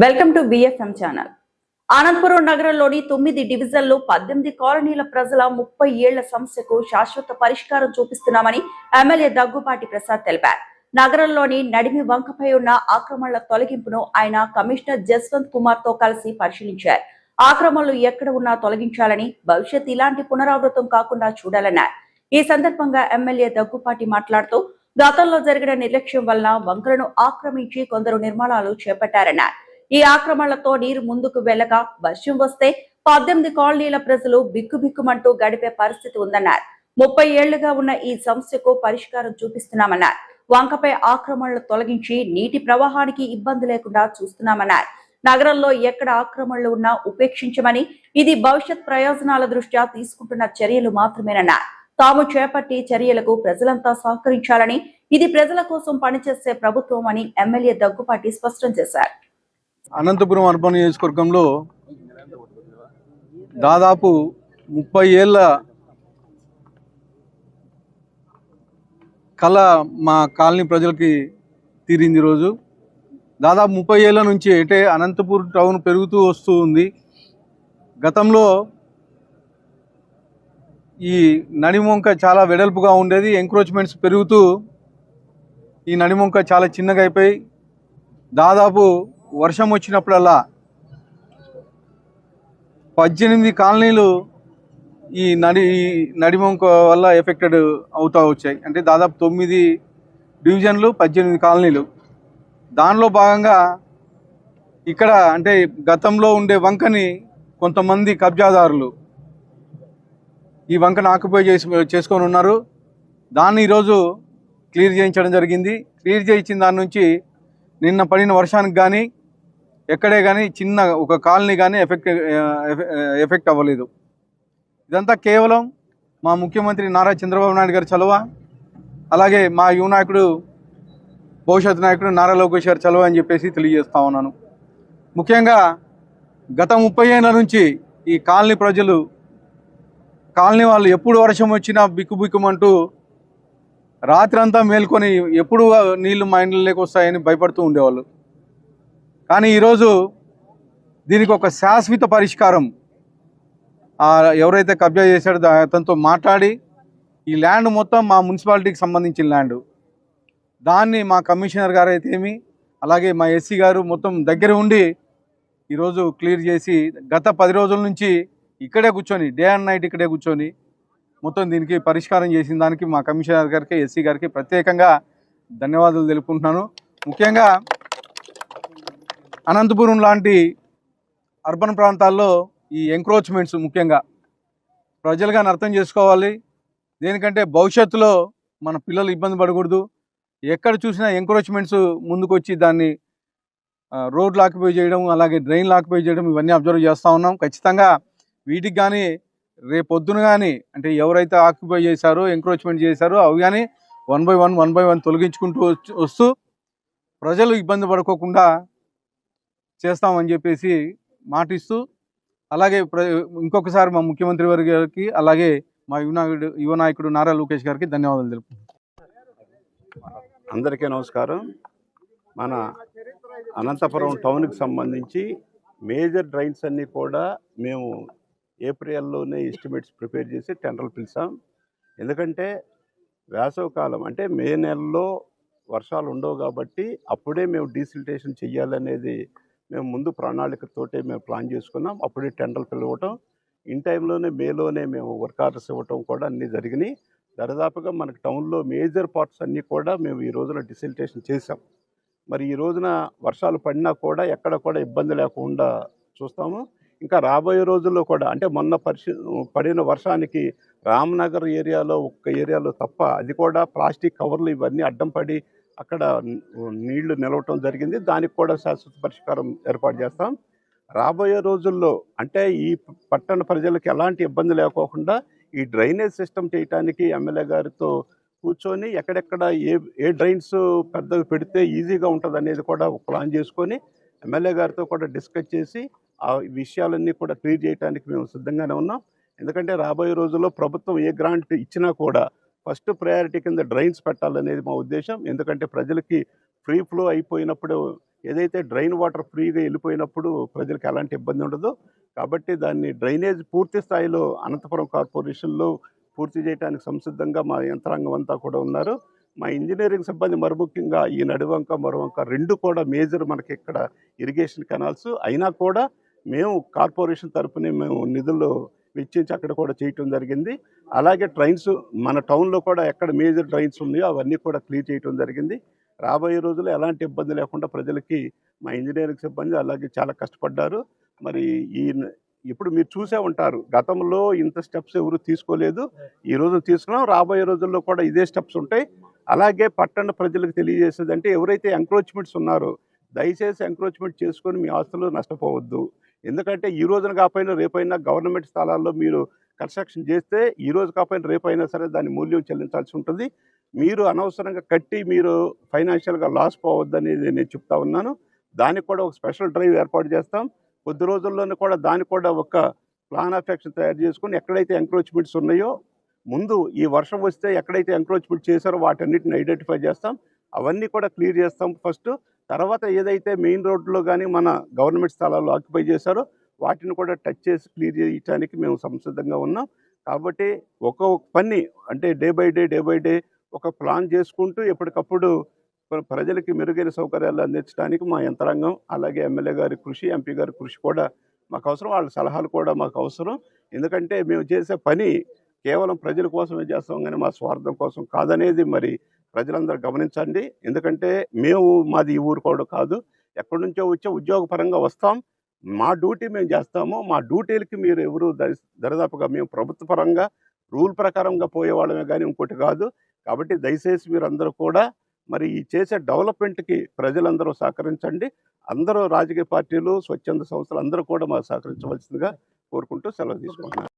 Welcome to BFM channel. Anandapuram నగరంలోని 9 డివిజన్లు 18 కాలనీల ప్రజల 30 ఏళ్ల సమస్యకు శాశ్వత పరిష్కారం చూపిస్తున్నామని ఎమ్మెల్యే దగ్గుపాటి ప్రసాద్ తెలిపారు. నగరంలోని నడిమి వంకపై ఉన్న ఆక్రమణల తొలగింపును ఆయన కమిషనర్ జస్వంత్ కుమార్ తో కలిసి పరిశీలించారు. ఆక్రమణలు ఎక్కడ ఉన్నా తొలగించాలని, భవిష్యత్ ఇలాంటి పునరావృతం కాకుండా చూడాలన్నారు. ఈ సందర్భంగా ఎమ్మెల్యే దగ్గుపాటి మాట్లాడుతూ గతంలో జరిగిన నిర్లక్ష్యం వలన వంకలను ఆక్రమించి కొందరు నిర్మాణాలు చేపట్టారన్నారు. ఈ ఆక్రమణలతో నీరు ముందుకు వెళ్లక వర్షం వస్తే 18 కాలనీల ప్రజలు బిక్కుబిక్కుమంటూ గడిపే పరిస్థితి ఉందన్నారు. 30 ఏళ్లుగా ఉన్న ఈ సమస్యకు పరిష్కారం చూపిస్తున్నామన్నారు. వంకపై ఆక్రమణలు తొలగించి నీటి ప్రవాహానికి ఇబ్బంది లేకుండా చూస్తున్నామన్నారు. నగరంలో ఎక్కడ ఆక్రమణలు ఉన్నా ఉపేక్షించమని, ఇది భవిష్యత్ ప్రయోజనాల దృష్ట్యా తీసుకుంటున్న చర్యలు మాత్రమేనన్నారు. తాము చేపట్టి చర్యలకు ప్రజలంతా సహకరించాలని, ఇది ప్రజల కోసం పనిచేసే ప్రభుత్వం అని ఎమ్మెల్యే దగ్గుపాటి స్పష్టం చేశారు. అనంతపురం అర్బన్ నియోజకవర్గంలో దాదాపు 30 ఏళ్ళ కళ మా కాలనీ ప్రజలకి తీరింది. రోజు దాదాపు 30 ఏళ్ళ నుంచి అంటే అనంతపురం టౌన్ పెరుగుతూ వస్తూ ఉంది. గతంలో ఈ నడిమొంక చాలా వెడల్పుగా ఉండేది. ఎంక్రోచ్మెంట్స్ పెరుగుతూ ఈ నడిమొంక చాలా చిన్నగా అయిపోయి దాదాపు వర్షం వచ్చినప్పుడల్లా 18 కాలనీలు ఈ నడిమొంక వల్ల ఎఫెక్టెడ్ అవుతూ వచ్చాయి. అంటే దాదాపు 9 డివిజన్లు 18 కాలనీలు. దానిలో భాగంగా ఇక్కడ అంటే గతంలో ఉండే వంకని కొంతమంది కబ్జాదారులు ఈ వంకను ఆక్యుపై చేసుకొని ఉన్నారు. దాన్ని ఈరోజు క్లియర్ చేయించడం జరిగింది. క్లియర్ చేయించిన దాని నుంచి నిన్న పడిన వర్షానికి కానీ ఎక్కడే కానీ చిన్న ఒక కాలనీ కానీ ఎఫెక్ట్ అవ్వలేదు. ఇదంతా కేవలం మా ముఖ్యమంత్రి నారా చంద్రబాబు నాయుడు గారి చలువ, అలాగే మా యువ నాయకుడు భవిష్యత్ నాయకుడు నారా లోకేష్ గారి చలువ అని చెప్పేసి తెలియజేస్తా ఉన్నాను. ముఖ్యంగా గత 30 ఏళ్ళ నుంచి ఈ కాలనీ ప్రజలు, కాలనీ వాళ్ళు ఎప్పుడు వర్షం వచ్చినా బిక్కుబిక్కుమంటూ రాత్రంతా మేల్కొని ఎప్పుడు నీళ్లు మా ఇండ్లలోకి వస్తాయని భయపడుతూ ఉండేవాళ్ళు. కానీ ఈరోజు దీనికి ఒక శాశ్వత పరిష్కారం ఎవరైతే కబ్జా చేశాడో అతనితో మాట్లాడి ఈ ల్యాండ్ మొత్తం మా మున్సిపాలిటీకి సంబంధించిన ల్యాండ్, దాన్ని మా కమిషనర్ గారు అయితేమి అలాగే మా ఎస్సీ గారు మొత్తం దగ్గర ఉండి ఈరోజు క్లియర్ చేసి గత 10 రోజుల నుంచి ఇక్కడే కూర్చొని డే అండ్ నైట్ ఇక్కడే కూర్చొని మొత్తం దీనికి పరిష్కారం చేసిన దానికి మా కమిషనర్ గారికి, ఎస్సీ గారికి ప్రత్యేకంగా ధన్యవాదాలు తెలుపుకుంటున్నాను. ముఖ్యంగా అనంతపురం లాంటి అర్బన్ ప్రాంతాల్లో ఈ ఎంక్రోచ్మెంట్స్ ముఖ్యంగా ప్రజలుగా అర్థం చేసుకోవాలి. దేనికంటే భవిష్యత్తులో మన పిల్లలు ఇబ్బంది పడకూడదు. ఎక్కడ చూసినా ఎంక్రోచ్మెంట్స్ ముందుకొచ్చి దాన్ని రోడ్లు ఆక్యుపై చేయడం, అలాగే డ్రైన్లు ఆక్యుపై చేయడం ఇవన్నీ అబ్జర్వ్ చేస్తూ ఉన్నాం. ఖచ్చితంగా వీటికి కానీ రేపొద్దున కానీ అంటే ఎవరైతే ఆక్యుపై చేశారో, ఎంక్రోచ్మెంట్ చేశారో అవి కానీ 1 by 1 తొలగించుకుంటూ వస్తూ ప్రజలు ఇబ్బంది పడుకోకుండా చేస్తామని చెప్పేసి మాటిస్తూ, అలాగే ఇంకొకసారి మా ముఖ్యమంత్రి వారి గారికి అలాగే మా యువ నాయకుడు నారా లోకేష్ గారికి ధన్యవాదాలు తెలుపుతున్నాను. అందరికీ నమస్కారం. మన అనంతపురం టౌన్కి సంబంధించి మేజర్ డ్రైన్స్ అన్నీ కూడా మేము ఏప్రిల్లోనే ఎస్టిమేట్స్ ప్రిపేర్ చేసి టెండర్లు పిలిచాం. ఎందుకంటే వేసవికాలం అంటే మే నెలలో వర్షాలు ఉండవు కాబట్టి అప్పుడే మేము డీసిల్టేషన్ చెయ్యాలనేది మేము ముందు ప్రణాళికతోటే మేము ప్లాన్ చేసుకున్నాం. అప్పుడే టెండర్లు పిలవటం, ఇన్ టైంలోనే మేలోనే మేము వర్క్ ఆర్డర్స్ ఇవ్వటం కూడా అన్నీ జరిగినాయి. దరిదాపుగా మనకు టౌన్లో మేజర్ పార్ట్స్ అన్నీ కూడా మేము ఈ రోజున డిసిల్టేషన్ చేసాం. మరి ఈ రోజున వర్షాలు పడినా కూడా ఎక్కడ కూడా ఇబ్బంది లేకుండా చూస్తాము. ఇంకా రాబోయే రోజుల్లో కూడా అంటే మొన్న పడిన వర్షానికి రామ్నగర్ ఏరియాలో ఒక్క ఏరియాలో తప్ప అది కూడా ప్లాస్టిక్ కవర్లు ఇవన్నీ అడ్డం పడి అక్కడ నీళ్లు నిలవటం జరిగింది. దానికి కూడా శాశ్వత పరిష్కారం ఏర్పాటు చేస్తాం. రాబోయే రోజుల్లో అంటే ఈ పట్టణ ప్రజలకు ఎలాంటి ఇబ్బంది లేకోకుండా ఈ డ్రైనేజ్ సిస్టమ్ చేయడానికి ఎమ్మెల్యే గారితో కూర్చొని ఎక్కడెక్కడ ఏ డ్రైన్స్ పెద్దవి పెడితే ఈజీగా ఉంటుంది అనేది కూడా ప్లాన్ చేసుకొని ఎమ్మెల్యే గారితో కూడా డిస్కస్ చేసి ఆ విషయాలన్నీ కూడా క్లియర్ చేయడానికి మేము సిద్ధంగానే ఉన్నాం. ఎందుకంటే రాబోయే రోజుల్లో ప్రభుత్వం ఏ గ్రాంట్ ఇచ్చినా కూడా ఫస్ట్ ప్రయారిటీ కింద డ్రైన్స్ పెట్టాలనేది మా ఉద్దేశం. ఎందుకంటే ప్రజలకి ఫ్రీ ఫ్లో అయిపోయినప్పుడు ఏదైతే డ్రైన్ వాటర్ ఫ్రీగా వెళ్ళిపోయినప్పుడు ప్రజలకు ఎలాంటి ఇబ్బంది ఉండదు. కాబట్టి దాన్ని డ్రైనేజ్ పూర్తి స్థాయిలో అనంతపురం కార్పొరేషన్లో పూర్తి చేయడానికి సంసిద్ధంగా మా యంత్రాంగం అంతా కూడా ఉన్నారు. మా ఇంజనీరింగ్ సిబ్బంది మరి ముఖ్యంగా ఈ నడివంక మరొవంక రెండు కూడా మేజర్ మనకి ఇక్కడ ఇరిగేషన్ కెనాల్స్ అయినా కూడా మేము కార్పొరేషన్ తరఫున మేము నిధులు వెచ్చించి అక్కడ కూడా చేయటం జరిగింది. అలాగే ట్రైన్స్ మన టౌన్లో కూడా ఎక్కడ మేజర్ ట్రైన్స్ ఉన్నాయో అవన్నీ కూడా క్లియర్ చేయటం జరిగింది. రాబోయే రోజుల్లో ఎలాంటి ఇబ్బంది లేకుండా ప్రజలకి మా ఇంజనీరింగ్ సిబ్బంది అలాగే చాలా కష్టపడ్డారు. మరి ఇప్పుడు మీరు చూసే ఉంటారు, గతంలో ఇంత స్టెప్స్ ఎవరు తీసుకోలేదు, ఈ రోజు తీసుకున్నాం. రాబోయే రోజుల్లో కూడా ఇదే స్టెప్స్ ఉంటాయి. అలాగే పట్టణ ప్రజలకు తెలియజేసేది అంటే ఎవరైతే ఎంక్రోచ్మెంట్స్ ఉన్నారో దయచేసి ఎంక్రోచ్మెంట్ చేసుకొని మీ ఆస్తులు నష్టపోవద్దు. ఎందుకంటే ఈ రోజున కాకపోయినా రేపైనా గవర్నమెంట్ స్థలాల్లో మీరు కన్స్ట్రక్షన్ చేస్తే ఈ రోజు కాకపోయినా రేపైనా సరే దాని మూల్యం చెల్లించాల్సి ఉంటుంది. మీరు అనవసరంగా కట్టి మీరు ఫైనాన్షియల్గా లాస్ పోవద్దనేది నేను చెప్తా ఉన్నాను. దానికి కూడా ఒక స్పెషల్ డ్రైవ్ ఏర్పాటు చేస్తాం. కొద్ది రోజుల్లోనే కూడా దానికి కూడా ఒక ప్లాన్ ఆఫ్ యాక్షన్ తయారు చేసుకుని ఎక్కడైతే ఎంక్రోచ్మెంట్స్ ఉన్నాయో ముందు ఈ వర్షం వస్తే ఎక్కడైతే ఎంక్రోచ్మెంట్ చేశారో వాటన్నిటిని ఐడెంటిఫై చేస్తాం. అవన్నీ కూడా క్లియర్ చేస్తాం ఫస్ట్. తర్వాత ఏదైతే మెయిన్ రోడ్లో కానీ మన గవర్నమెంట్ స్థలాల్లో ఆక్యుపై చేశారో వాటిని కూడా టచ్ చేసి క్లియర్ చేయడానికి మేము సంసిద్ధంగా ఉన్నాం. కాబట్టి ఒక్కొక్క పని అంటే డే బై డే ఒక ప్లాన్ చేసుకుంటూ ఎప్పటికప్పుడు ప్రజలకి మెరుగైన సౌకర్యాలు అందించడానికి మా యంత్రాంగం అలాగే ఎమ్మెల్యే గారి కృషి, ఎంపీ గారి కృషి కూడా మాకు అవసరం. వాళ్ళ సలహాలు కూడా మాకు అవసరం. ఎందుకంటే మేము చేసే పని కేవలం ప్రజల కోసమే చేస్తాం కానీ మా స్వార్థం కోసం కాదనేది మరి ప్రజలందరూ గమనించండి. ఎందుకంటే మాది ఈ ఊరు కూడా కాదు, ఎక్కడి నుంచో వచ్చే ఉద్యోగపరంగా వస్తాం. మా డ్యూటీ మేము చేస్తాము. మా డ్యూటీలకి మీరు ఎవరు దరిదాపుగా మేము ప్రభుత్వ పరంగా రూల్ ప్రకారంగా పోయేవాళ్ళమే కానీ ఇంకోటి కాదు. కాబట్టి దయచేసి మీరందరూ కూడా మరి ఈ చేసే డెవలప్మెంట్కి ప్రజలందరూ సహకరించండి. అందరూ రాజకీయ పార్టీలు, స్వచ్ఛంద సంస్థలు అందరూ కూడా మాకు సహకరించవలసిందిగా కోరుకుంటూ సెలవు తీసుకుంటున్నాను.